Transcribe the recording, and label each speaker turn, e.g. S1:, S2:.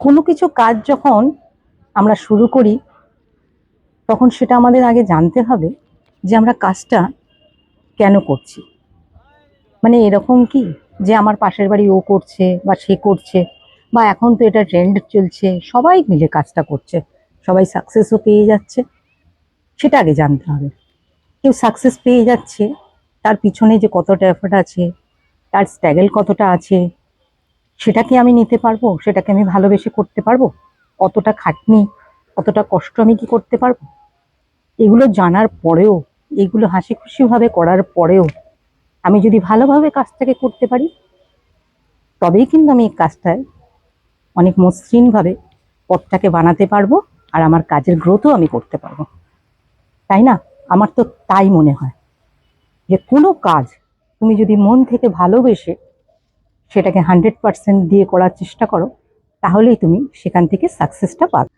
S1: কোনো কিছু কাজ যখন আমরা শুরু করি তখন সেটা আমাদের আগে জানতে হবে যে আমরা কাজটা কেন করছি। মানে এরকম কি যে আমার পাশের বাড়ি ও করছে বা সে করছে, বা এখন তো এটা ট্রেন্ড চলছে, সবাই মিলে কাজটা করছে, সবাই সাকসেসও পেয়ে যাচ্ছে, সেটা আগে জানতে হবে। কেউ সাকসেস পেয়ে যাচ্ছে, তার পিছনে যে কতটা এফোর্ট আছে, তার স্ট্রাগল কতটা আছে, সেটাকে আমি নিতে পারবো, সেটাকে আমি ভালোবেসে করতে পারবো, কতটা খাটনি, কতটা কষ্ট আমি কি করতে পারবো। এগুলো জানার পরেও, এগুলো হাসি খুশি ভাবে করার পরেও আমি যদি ভালোভাবে কাজটাকে করতে পারি, তবেই কিন্তু আমি এই কাজটায় অনেক মসৃণ ভাবে পথটাকে বানাতে পারবো, আর আমার কাজের গ্রোথও আমি করতে পারবো। তাই না? আমার তো তাই মনে হয় যে কোনো কাজ তুমি যদি মন থেকে ভালোবেসে সেটাকে 100% দিয়ে করার চেষ্টা করো, তাহলেই তুমি সেখান থেকে সাকসেসটা পাবে।